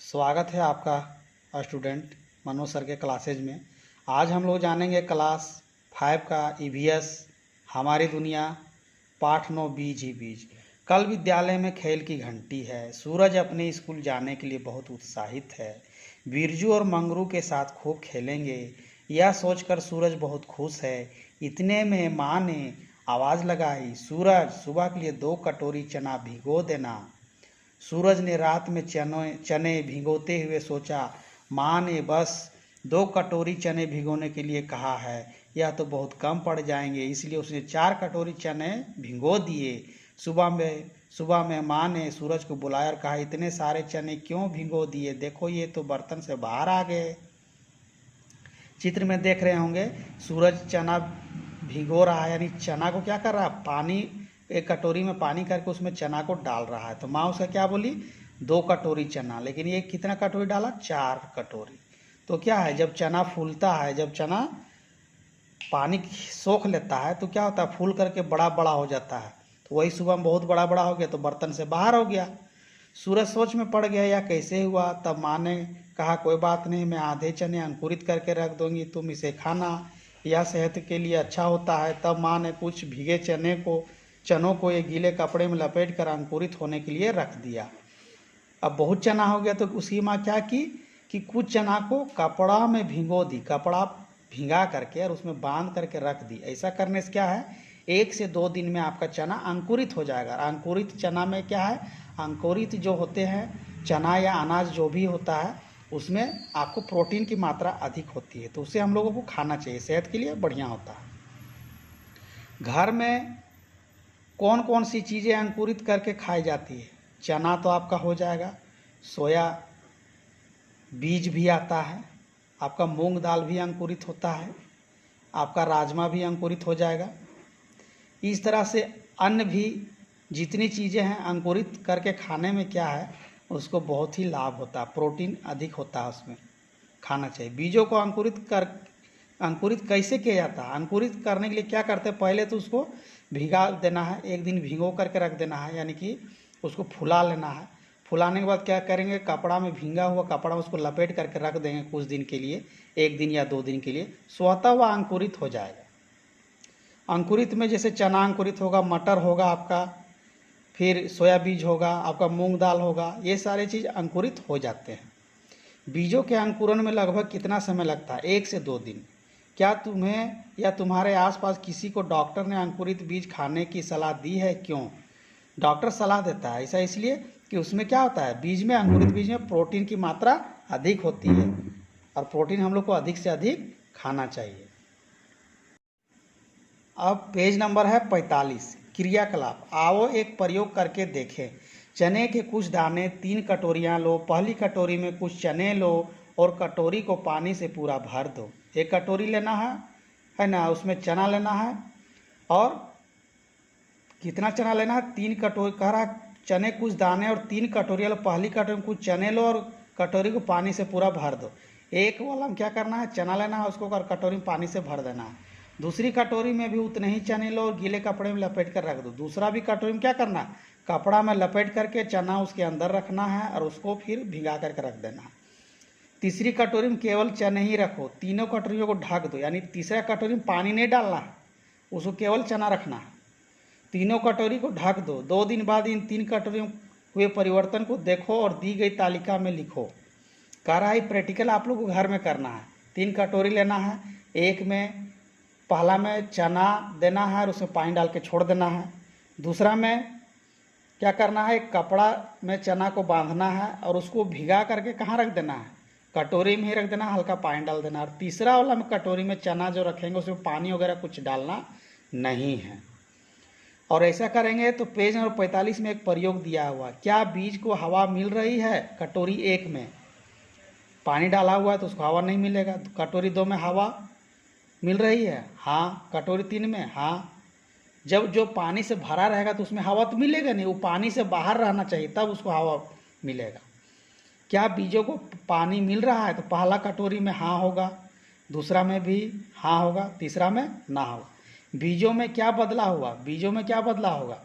स्वागत है आपका स्टूडेंट मनोज सर के क्लासेज में। आज हम लोग जानेंगे क्लास 5 का ईवीएस हमारी दुनिया पाठ 9 बीज ही बीज। कल विद्यालय में खेल की घंटी है। सूरज अपने स्कूल जाने के लिए बहुत उत्साहित है। बिरजू और मंगरू के साथ खूब खेलेंगे, यह सोचकर सूरज बहुत खुश है। इतने में माँ ने आवाज़ लगाई, सूरज सुबह के लिए 2 कटोरी चना भिगो देना। सूरज ने रात में चने भिगोते हुए सोचा, माँ ने बस 2 कटोरी चने भिगोने के लिए कहा है, यह तो बहुत कम पड़ जाएंगे, इसलिए उसने 4 कटोरी चने भिगो दिए। सुबह में माँ ने सूरज को बुलाया और कहा, इतने सारे चने क्यों भिगो दिए? देखो ये तो बर्तन से बाहर आ गए। चित्र में देख रहे होंगे सूरज चना भिगो रहा है, यानी चना को क्या कर रहा है, पानी एक कटोरी में पानी करके उसमें चना को डाल रहा है। तो माँ उसका क्या बोली, 2 कटोरी चना, लेकिन ये कितना कटोरी डाला, 4 कटोरी। तो क्या है, जब चना फूलता है, जब चना पानी सोख लेता है तो क्या होता है, फूल करके बड़ा बड़ा हो जाता है। तो वही सुबह में बहुत बड़ा बड़ा हो गया तो बर्तन से बाहर हो गया। सूरज सोच में पड़ गया, यह कैसे हुआ। तब माँ ने कहा, कोई बात नहीं, मैं आधे चने अंकुरित करके रख दूंगी, तुम इसे खाना, यह सेहत के लिए अच्छा होता है। तब माँ ने कुछ भीगे चनों को एक गीले कपड़े में लपेट कर अंकुरित होने के लिए रख दिया। अब बहुत चना हो गया तो उसकी माँ क्या की कि कुछ चना को कपड़ा में भिगो दी, कपड़ा भिंगा करके और उसमें बांध करके रख दी। ऐसा करने से क्या है, 1 से 2 दिन में आपका चना अंकुरित हो जाएगा। अंकुरित चना में क्या है, अंकुरित जो होते हैं चना या अनाज जो भी होता है उसमें आपको प्रोटीन की मात्रा अधिक होती है, तो उसे हम लोगों को खाना चाहिए, सेहत के लिए बढ़िया होता है। घर में कौन कौन सी चीज़ें अंकुरित करके खाई जाती है? चना तो आपका हो जाएगा, सोया बीज भी आता है, आपका मूंग दाल भी अंकुरित होता है, आपका राजमा भी अंकुरित हो जाएगा। इस तरह से अन्य भी जितनी चीज़ें हैं अंकुरित करके खाने में क्या है, उसको बहुत ही लाभ होता है, प्रोटीन अधिक होता है, उसमें खाना चाहिए। बीजों को अंकुरित कैसे किया जाता है? अंकुरित करने के लिए क्या करते हैं, पहले तो उसको भिगा देना है, 1 दिन भिगो करके रख देना है, यानी कि उसको फुला लेना है। फुलाने के बाद क्या करेंगे, कपड़ा में भींगा हुआ कपड़ा उसको लपेट करके रख देंगे कुछ दिन के लिए, 1 दिन या 2 दिन के लिए, स्वतः वह अंकुरित हो जाएगा। अंकुरित में जैसे चना अंकुरित होगा, मटर होगा आपका, फिर सोया बीज होगा, आपका मूंग दाल होगा, ये सारे चीज़ अंकुरित हो जाते हैं। बीजों के अंकुरण में लगभग कितना समय लगता है? 1 से 2 दिन। क्या तुम्हें या तुम्हारे आसपास किसी को डॉक्टर ने अंकुरित बीज खाने की सलाह दी है? क्यों डॉक्टर सलाह देता है? ऐसा इसलिए कि उसमें क्या होता है, बीज में, अंकुरित बीज में प्रोटीन की मात्रा अधिक होती है, और प्रोटीन हम लोग को अधिक से अधिक खाना चाहिए। अब पेज नंबर है 45, क्रियाकलाप। आओ एक प्रयोग करके देखें। चने के कुछ दाने 3 कटोरियाँ लो, पहली कटोरी में कुछ चने लो और कटोरी को पानी से पूरा भर दो। 1 कटोरी लेना है ना, उसमें चना लेना है, और कितना चना लेना है, 3 कटोरी कह रहा, चने कुछ दाने और 3 कटोरी लो, पहली कटोरी में कुछ चने लो और कटोरी को पानी से पूरा भर दो। एक वाला में क्या करना है, चना लेना है, उसको कटोरी में पानी से भर देना है। दूसरी कटोरी में भी उतने ही चने लो और गीले कपड़े में लपेट कर रख दो। दूसरा भी कटोरी में क्या करना है, कपड़ा में लपेट करके चना उसके अंदर रखना है और उसको फिर भिगा करके रख देना है। तीसरी कटोरी में केवल चने ही रखो, तीनों कटोरियों को ढक दो, यानी तीसरा कटोरी में पानी नहीं डालना है, उसको केवल चना रखना है। तीनों कटोरी को ढक दो। 2 दिन बाद इन 3 कटोरियों हुए परिवर्तन को देखो और दी गई तालिका में लिखो। कह रहा है प्रैक्टिकल आप लोग को घर में करना है। 3 कटोरी लेना है, एक में पहला में चना देना है और उसमें पानी डाल के छोड़ देना है। दूसरा में क्या करना है, एक कपड़ा में चना को बांधना है और उसको भिगा करके कहाँ रख देना है, कटोरी में ही रख देना, हल्का पानी डाल देना। और तीसरा वाला में कटोरी में चना जो रखेंगे उसमें पानी वगैरह कुछ डालना नहीं है। और ऐसा करेंगे तो पेज नंबर 45 में एक प्रयोग दिया हुआ, क्या बीज को हवा मिल रही है? कटोरी 1 में पानी डाला हुआ है तो उसको हवा नहीं मिलेगा। कटोरी 2 में हवा मिल रही है, हाँ। कटोरी 3 में, हाँ। जब जो पानी से भरा रहेगा तो उसमें हवा तो मिलेगा नहीं, वो पानी से बाहर रहना चाहिए तब उसको हवा मिलेगा। क्या बीजों को पानी मिल रहा है? तो पहला कटोरी में हाँ होगा, दूसरा में भी हाँ होगा, तीसरा में ना होगा। बीजों में क्या बदला हुआ? बीजों में क्या बदला होगा?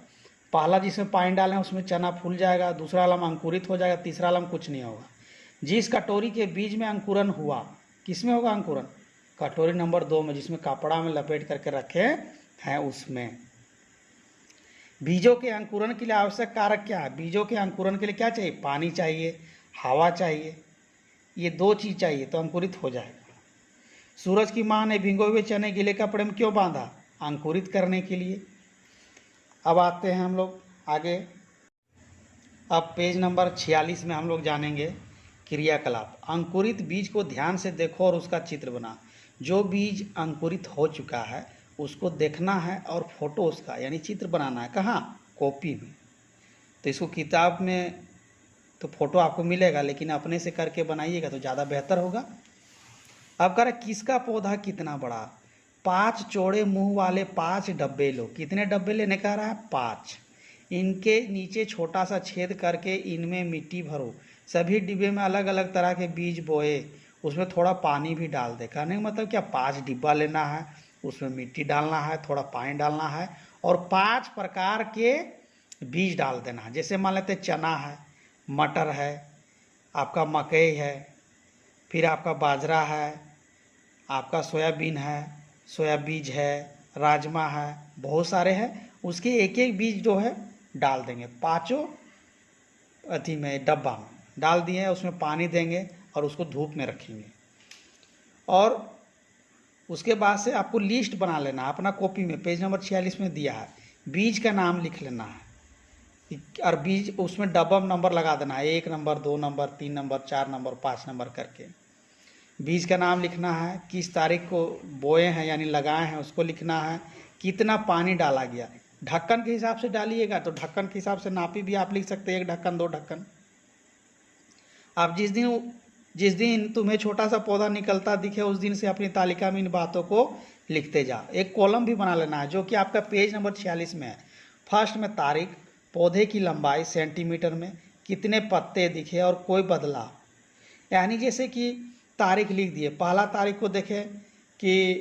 पहला जिसमें पानी डालें उसमें चना फूल जाएगा, दूसरा वाला में अंकुरित हो जाएगा, तीसरा वाला में कुछ नहीं होगा। जिस कटोरी के बीज में अंकुरन हुआ, किसमें होगा अंकुरन? कटोरी नंबर 2 में, जिसमें कपड़ा में लपेट करके रखे हैं उसमें। बीजों के अंकुरन के लिए आवश्यक कारक क्या है? बीजों के अंकुरन के लिए क्या चाहिए? पानी चाहिए, हवा चाहिए, ये 2 चीज चाहिए तो अंकुरित हो जाएगा। सूरज की मां ने भिगोए हुए चने गीले कपड़े में क्यों बांधा? अंकुरित करने के लिए। अब आते हैं हम लोग आगे। अब पेज नंबर 46 में हम लोग जानेंगे क्रियाकलाप। अंकुरित बीज को ध्यान से देखो और उसका चित्र बना। जो बीज अंकुरित हो चुका है उसको देखना है और फोटो उसका यानी चित्र बनाना है। कहाँ? कॉपी में। तो इसको किताब में तो फोटो आपको मिलेगा, लेकिन अपने से करके बनाइएगा तो ज़्यादा बेहतर होगा। अब कह रहा है किसका पौधा कितना बड़ा? 5 चौड़े मुंह वाले 5 डब्बे लो। कितने डब्बे लेने कह रहा है? 5। इनके नीचे छोटा सा छेद करके इनमें मिट्टी भरो। सभी डिब्बे में अलग अलग तरह के बीज बोए, उसमें थोड़ा पानी भी डाल दे। कहने का मतलब क्या? 5 डिब्बा लेना है, उसमें मिट्टी डालना है, थोड़ा पानी डालना है और 5 प्रकार के बीज डाल देना है। जैसे मान लेते चना है, मटर है, आपका मकई है, फिर आपका बाजरा है, आपका सोयाबीन है, सोया बीज है, राजमा है, बहुत सारे हैं। उसके एक एक बीज जो है डाल देंगे, 5 अथी में डब्बा में डाल दिए, उसमें पानी देंगे और उसको धूप में रखेंगे। और उसके बाद से आपको लिस्ट बना लेना है अपना कॉपी में, पेज नंबर 46 में दिया है। बीज का नाम लिख लेना है और बीज उसमें डब्बा में नंबर लगा देना है, 1 number, 2 number, 3 number, 4 number, 5 number करके। बीज का नाम लिखना है, किस तारीख को बोए हैं यानी लगाए हैं उसको लिखना है, कितना पानी डाला गया। ढक्कन के हिसाब से डालिएगा तो ढक्कन के हिसाब से नापी भी आप लिख सकते हैं, 1 ढक्कन, 2 ढक्कन। आप जिस दिन तुम्हें छोटा सा पौधा निकलता दिखे उस दिन से अपनी तालिका में इन बातों को लिखते जाओ। एक कॉलम भी बना लेना है जो कि आपका पेज नंबर 46 में है। फर्स्ट में तारीख, पौधे की लंबाई सेंटीमीटर में, कितने पत्ते दिखे और कोई बदलाव। यानी जैसे कि तारीख लिख दिए, पहला तारीख को देखें कि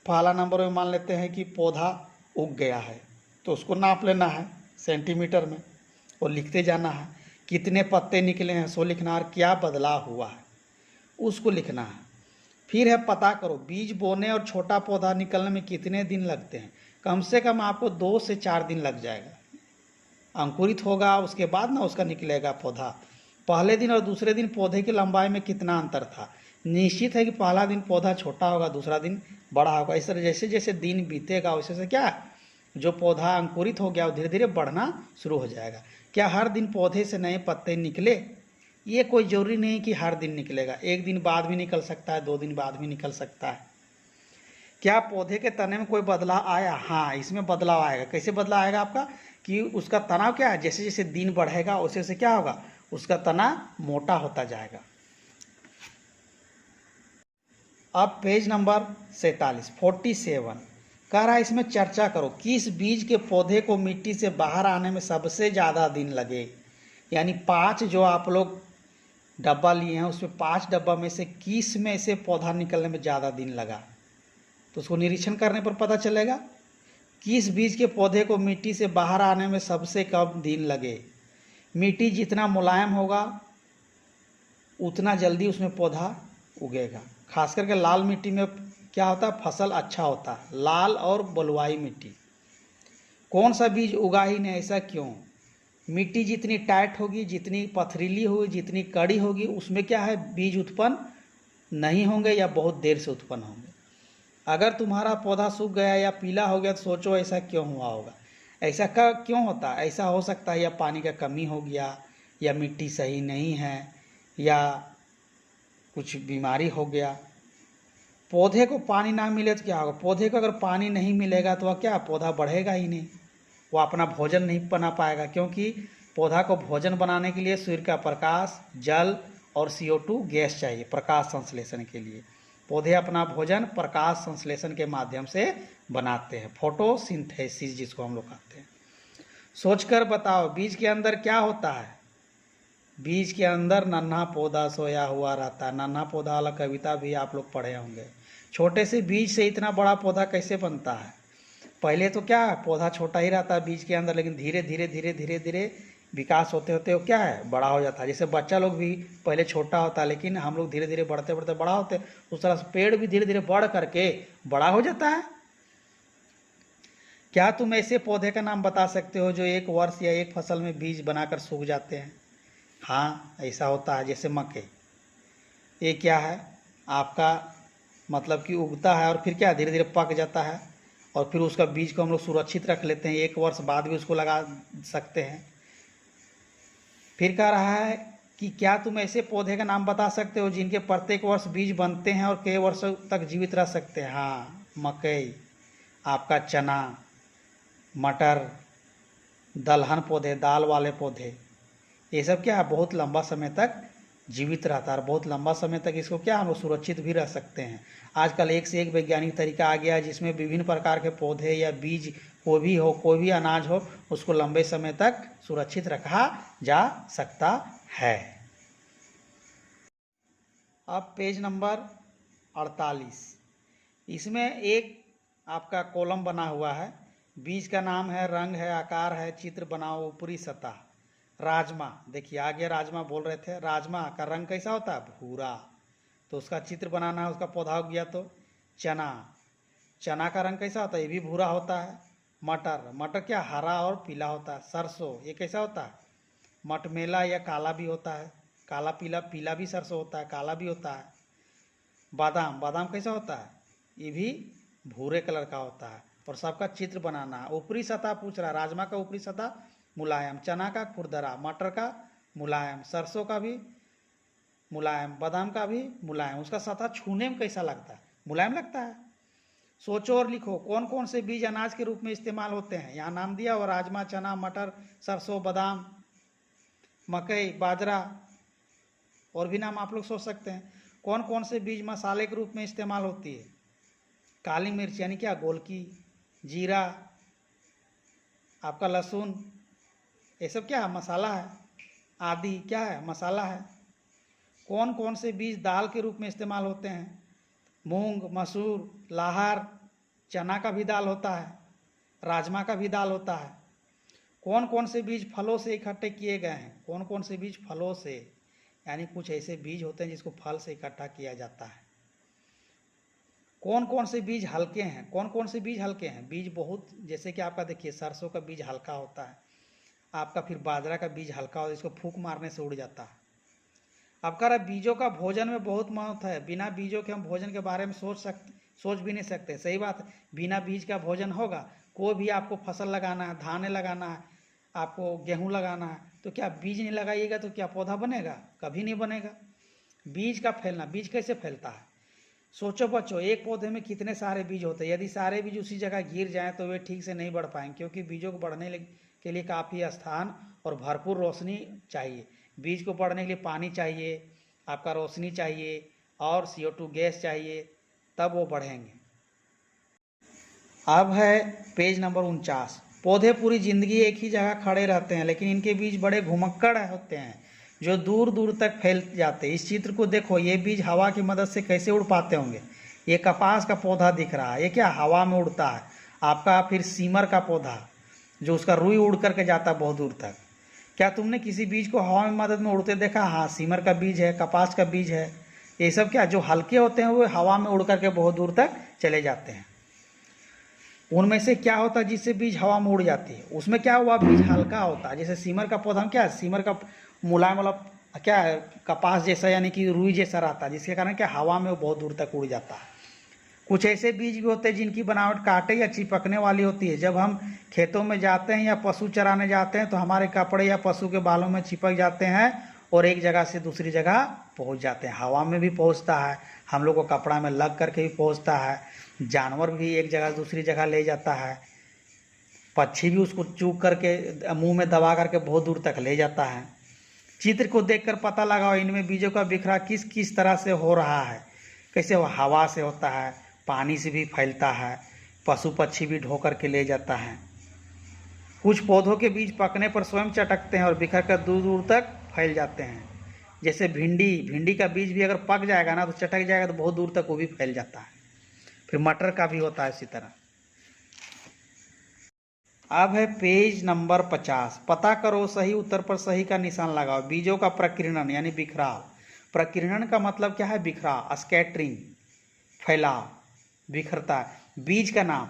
पहला नंबर में मान लेते हैं कि पौधा उग गया है तो उसको नाप लेना है सेंटीमीटर में और लिखते जाना है। कितने पत्ते निकले हैं सो लिखना है और क्या बदलाव हुआ है उसको लिखना है। फिर है पता करो बीज बोने और छोटा पौधा निकलने में कितने दिन लगते हैं। कम से कम आपको 2 से 4 दिन लग जाएगा। अंकुरित होगा उसके बाद ना उसका निकलेगा पौधा। पहले दिन और दूसरे दिन पौधे की लंबाई में कितना अंतर था। निश्चित है कि पहला दिन पौधा छोटा होगा, दूसरा दिन बड़ा होगा। इस तरह जैसे जैसे दिन बीतेगा वैसे से क्या जो पौधा अंकुरित हो गया वो धीरे धीरे बढ़ना शुरू हो जाएगा। क्या हर दिन पौधे से नए पत्ते निकले? ये कोई जरूरी नहीं कि हर दिन निकलेगा, 1 दिन बाद भी निकल सकता है, 2 दिन बाद भी निकल सकता है। क्या पौधे के तने में कोई बदलाव आया? हाँ, इसमें बदलाव आएगा। कैसे बदलाव आएगा आपका कि उसका तनाव क्या है, जैसे जैसे दिन बढ़ेगा वैसे वैसे क्या होगा, उसका तना मोटा होता जाएगा। अब पेज नंबर 47 कह रहा है इसमें चर्चा करो किस बीज के पौधे को मिट्टी से बाहर आने में सबसे ज़्यादा दिन लगे। यानी 5 जो आप लोग डब्बा लिए हैं उसमें 5 डब्बा में से किस में से पौधा निकलने में ज़्यादा दिन लगा। तो उसको निरीक्षण करने पर पता चलेगा किस बीज के पौधे को मिट्टी से बाहर आने में सबसे कम दिन लगे। मिट्टी जितना मुलायम होगा उतना जल्दी उसमें पौधा उगेगा। खास करके लाल मिट्टी में क्या होता है, फसल अच्छा होता है, लाल और बलुआई मिट्टी। कौन सा बीज उगा ही नहीं, ऐसा क्यों? मिट्टी जितनी टाइट होगी, जितनी पथरीली होगी, जितनी कड़ी होगी उसमें क्या है बीज उत्पन्न नहीं होंगे या बहुत देर से उत्पन्न होंगे। अगर तुम्हारा पौधा सूख गया या पीला हो गया तो सोचो ऐसा क्यों हुआ होगा। ऐसा क्यों होता है? ऐसा हो सकता है या पानी का कमी हो गया या मिट्टी सही नहीं है या कुछ बीमारी हो गया। पौधे को पानी ना मिले तो क्या होगा? पौधे को अगर पानी नहीं मिलेगा तो वह क्या, पौधा बढ़ेगा ही नहीं, वो अपना भोजन नहीं बना पाएगा। क्योंकि पौधा को भोजन बनाने के लिए सूर्य का प्रकाश, जल और CO2 गैस चाहिए प्रकाश संश्लेषण के लिए। पौधे अपना भोजन प्रकाश संश्लेषण के माध्यम से बनाते हैं, फोटोसिंथेसिस जिसको हम लोग कहते हैं। सोचकर बताओ बीज के अंदर क्या होता है। बीज के अंदर नन्हा पौधा सोया हुआ रहता है। नन्हा पौधा वाला कविता भी आप लोग पढ़े होंगे। छोटे से बीज से इतना बड़ा पौधा कैसे बनता है? पहले तो क्या पौधा छोटा ही रहता है बीज के अंदर, लेकिन धीरे धीरे धीरे धीरे धीरे विकास होते होते वो क्या है, बड़ा हो जाता है। जैसे बच्चा लोग भी पहले छोटा होता है, लेकिन हम लोग धीरे धीरे बढ़ते बढ़ते बड़ा होते, उस तरह से पेड़ भी धीरे धीरे बढ़ करके बड़ा हो जाता है। क्या तुम ऐसे पौधे का नाम बता सकते हो जो एक वर्ष या एक फसल में बीज बनाकर सूख जाते हैं? हाँ, ऐसा होता है। जैसे मक्के, ये क्या है आपका, मतलब कि उगता है और फिर क्या धीरे धीरे पक जाता है, और फिर उसका बीज को हम लोग सुरक्षित रख लेते हैं, एक वर्ष बाद भी उसको लगा सकते हैं। फिर कह रहा है कि क्या तुम ऐसे पौधे का नाम बता सकते हो जिनके प्रत्येक वर्ष बीज बनते हैं और कई वर्षों तक जीवित रह सकते हैं? हाँ, मकई, आपका चना, मटर, दलहन पौधे, दाल वाले पौधे, ये सब क्या है बहुत लंबा समय तक जीवित रहता है, और बहुत लंबा समय तक इसको क्या हम लोग सुरक्षित भी रह सकते हैं। आजकल एक से एक वैज्ञानिक तरीका आ गया है जिसमें विभिन्न प्रकार के पौधे या बीज कोई भी हो, कोई भी अनाज हो, उसको लंबे समय तक सुरक्षित रखा जा सकता है। अब पेज नंबर 48, इसमें एक आपका कॉलम बना हुआ है, बीज का नाम है, रंग है, आकार है, चित्र बनाओ, ऊपरी सतह। राजमा, देखिए आगे राजमा बोल रहे थे, राजमा का रंग कैसा होता है, भूरा, तो उसका चित्र बनाना है, उसका पौधा हो गया। तो चना, चना का रंग कैसा होता है, ये भी भूरा होता है। मटर, मटर क्या हरा और पीला होता है। सरसों, ये कैसा होता है, मटमेला या काला भी होता है, काला पीला, पीला भी सरसों होता है, काला भी होता है। बादाम, बादाम कैसा होता है, ये भी भूरे कलर का होता है। और सबका चित्र बनाना है। ऊपरी सतह पूछ रहा है, राजमा का ऊपरी सतह मुलायम, चना का खुरदरा, मटर का मुलायम, सरसों का भी मुलायम, बादाम का भी मुलायम। उसका सतह छूने में कैसा लगता है, मुलायम लगता है। सोचो और लिखो कौन कौन से बीज अनाज के रूप में इस्तेमाल होते हैं। यहाँ नाम दिया हुआ, राजमा, चना, मटर, सरसों, बादाम, मकई, बाजरा, और भी नाम आप लोग सोच सकते हैं। कौन कौन से बीज मसाले के रूप में इस्तेमाल होती है? काली मिर्च यानी क्या, गोलकी, जीरा, आपका लहसुन, ये सब क्या है, मसाला है। आदि क्या है, मसाला है। कौन कौन से बीज दाल के रूप में इस्तेमाल होते हैं? मूंग, मसूर, लाहर, चना का भी दाल होता है, राजमा का भी दाल होता है। कौन कौन से बीज फलों से इकट्ठे किए गए हैं? कौन कौन से बीज फलों से, यानी कुछ ऐसे बीज होते हैं जिसको फल से इकट्ठा किया जाता है। कौन कौन से बीज हल्के हैं? कौन कौन से बीज हल्के हैं? बीज बहुत, जैसे कि आपका देखिए सरसों का बीज हल्का होता है, आपका फिर बाजरा का बीज हल्का होता है, इसको फूंक मारने से उड़ जाता है। अब कह रहा है बीजों का भोजन में बहुत महत्व है, बिना बीजों के हम भोजन के बारे में सोच भी नहीं सकते। सही बात है, बिना बीज का भोजन होगा? कोई भी आपको फसल लगाना है, धान लगाना है, आपको गेहूं लगाना है, तो क्या बीज नहीं लगाइएगा तो क्या पौधा बनेगा? कभी नहीं बनेगा। बीज का फैलना, बीज कैसे फैलता है? सोचो बच्चों, एक पौधे में कितने सारे बीज होते हैं, यदि सारे बीज उसी जगह गिर जाएं तो वे ठीक से नहीं बढ़ पाएंगे, क्योंकि बीजों को बढ़ने के लिए काफ़ी स्थान और भरपूर रोशनी चाहिए। बीज को बढ़ने के लिए पानी चाहिए, आपका रोशनी चाहिए, और CO2 गैस चाहिए, तब वो बढ़ेंगे। अब है पेज नंबर 49, पौधे पूरी जिंदगी एक ही जगह खड़े रहते हैं, लेकिन इनके बीज बड़े घुमक्कड़ होते हैं जो दूर दूर तक फैल जाते हैं। इस चित्र को देखो, ये बीज हवा की मदद से कैसे उड़ पाते होंगे। ये कपास का पौधा दिख रहा है, ये क्या हवा में उड़ता है। आपका फिर सीमर का पौधा, जो उसका रुई उड़ करके जाता है बहुत दूर तक। क्या तुमने किसी बीज को हवा में मदद में उड़ते देखा? हाँ, सीमर का बीज है, कपास का बीज है। ये सब क्या जो हल्के होते हैं वो हवा में उड़ करके बहुत दूर तक चले जाते हैं। उनमें से क्या होता है जिससे बीज हवा में उड़ जाती है? उसमें क्या हुआ, बीज हल्का होता है। जैसे सीमर का पौधा, क्या है, सीमर का मुलायम वाला क्या है, कपास जैसा यानी कि रुई जैसा रहता है, जिसके कारण क्या हवा में वो बहुत दूर तक उड़ जाता है। कुछ ऐसे बीज भी होते हैं जिनकी बनावट कांटे या चिपकने वाली होती है। जब हम खेतों में जाते हैं या पशु चराने जाते हैं तो हमारे कपड़े या पशु के बालों में चिपक जाते हैं और एक जगह से दूसरी जगह पहुंच जाते हैं। हवा में भी पहुंचता है, हम लोग को कपड़ा में लग करके भी पहुंचता है, जानवर भी एक जगह से दूसरी जगह ले जाता है, पक्षी भी उसको चूक करके मुंह में दबा करके बहुत दूर तक ले जाता है। चित्र को देखकर पता लगाओ इनमें बीजों का बिखरा किस किस तरह से हो रहा है। कैसे वो हवा से होता है, पानी से भी फैलता है, पशु पक्षी भी ढो करके ले जाता है। कुछ पौधों के बीज पकने पर स्वयं चटकते हैं और बिखर कर दूर दूर तक फैल जाते हैं। जैसे भिंडी का बीज भी अगर पक जाएगा ना तो चटक जाएगा तो बहुत दूर तक वो भी फैल जाता है। फिर मटर का भी होता है इसी तरह। अब है पेज नंबर 50। पता करो सही उत्तर पर सही का निशान लगाओ। बीजों का प्रकीर्णन यानी बिखराव। प्रकीर्णन का मतलब क्या है? बिखराव, स्कैटरिंग, फैलाव, बिखरता है। बीज का नाम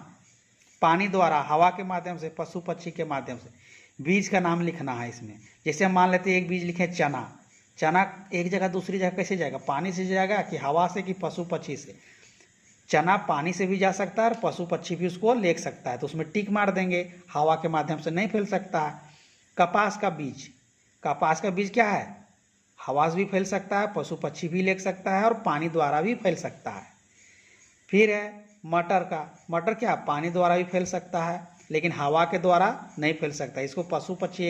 पानी द्वारा, हवा के माध्यम से, पशु पक्षी के माध्यम से बीज का नाम लिखना है इसमें। जैसे हम मान लेते हैं एक बीज लिखे चना। चना एक जगह दूसरी जगह कैसे जाएगा? पानी से जाएगा कि हवा से कि पशु पक्षी से? चना पानी से भी जा सकता है और पशु पक्षी भी उसको ले सकता है, तो उसमें टिक मार देंगे, हवा के माध्यम से नहीं फैल सकता है। कपास का बीज, कपास का बीज क्या है? हवा से भी फैल सकता है, पशु पक्षी भी ले सकता है और पानी द्वारा भी फैल सकता है। फिर है मटर का, मटर क्या पानी द्वारा भी फैल सकता है लेकिन हवा के द्वारा नहीं फैल सकता, इसको पशु पक्षी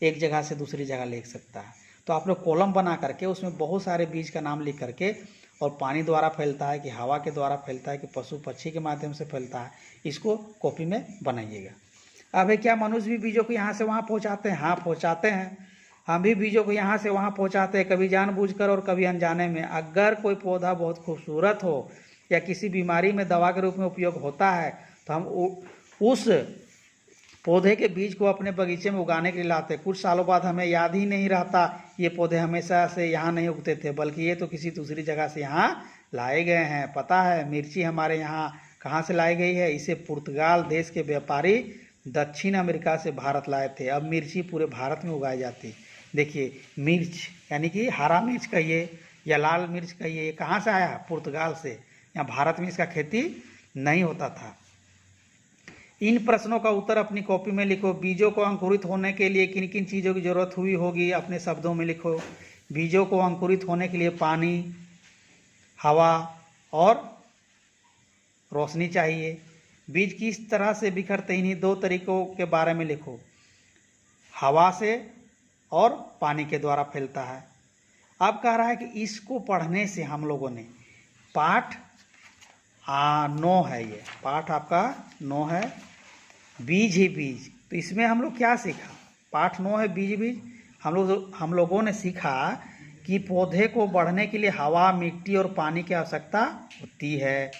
एक जगह से दूसरी जगह ले सकता है। तो आप लोग कॉलम बना करके उसमें बहुत सारे बीज का नाम लिख करके, और पानी द्वारा फैलता है कि हवा के द्वारा फैलता है कि पशु पक्षी के माध्यम से फैलता है, इसको कॉपी में बनाइएगा। अब है क्या मनुष्य भी बीजों को यहाँ से वहाँ पहुँचाते हैं? हाँ पहुँचाते हैं, हम भी बीजों को यहाँ से वहाँ पहुँचाते हैं, कभी जानबूझकर और कभी अनजाने में। अगर कोई पौधा बहुत खूबसूरत हो या किसी बीमारी में दवा के रूप में उपयोग होता है तो हम उस पौधे के बीज को अपने बगीचे में उगाने के लिए लाते। कुछ सालों बाद हमें याद ही नहीं रहता ये पौधे हमेशा से यहाँ नहीं उगते थे, बल्कि ये तो किसी दूसरी जगह से यहाँ लाए गए हैं। पता है मिर्ची हमारे यहाँ कहाँ से लाई गई है? इसे पुर्तगाल देश के व्यापारी दक्षिण अमेरिका से भारत लाए थे। अब मिर्ची पूरे भारत में उगाई जाती। देखिए मिर्च यानी कि हरा मिर्च कहिए या लाल मिर्च कहिए, कहाँ से आया? पुर्तगाल से। यहाँ भारत में इसका खेती नहीं होता था। इन प्रश्नों का उत्तर अपनी कॉपी में लिखो। बीजों को अंकुरित होने के लिए किन किन चीज़ों की जरूरत हुई होगी अपने शब्दों में लिखो। बीजों को अंकुरित होने के लिए पानी, हवा और रोशनी चाहिए। बीज किस तरह से बिखरते, इन्हीं दो तरीकों के बारे में लिखो। हवा से और पानी के द्वारा फैलता है। अब कह रहा है कि इसको पढ़ने से हम लोगों ने पाठ 9 है, ये पाठ आपका 9 है, बीज ही बीज। तो इसमें हम लोग क्या सीखा? पाठ 9 है बीज बीज। हम लोगों ने सीखा कि पौधे को बढ़ने के लिए हवा, मिट्टी और पानी की आवश्यकता होती है।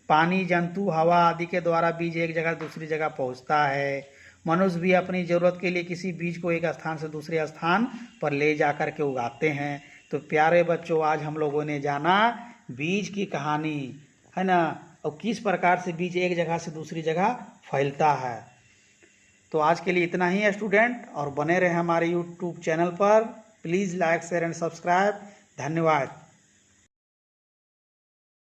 पानी, जंतु, हवा आदि के द्वारा बीज एक जगह दूसरी जगह पहुंचता है। मनुष्य भी अपनी ज़रूरत के लिए किसी बीज को एक स्थान से दूसरे स्थान पर ले जाकर के उगाते हैं। तो प्यारे बच्चों, आज हम लोगों ने जाना बीज की कहानी, है ना, और किस प्रकार से बीज एक जगह से दूसरी जगह फैलता है। तो आज के लिए इतना ही है स्टूडेंट, और बने रहे हमारे यूट्यूब चैनल पर। Please like, share and subscribe. धन्यवाद।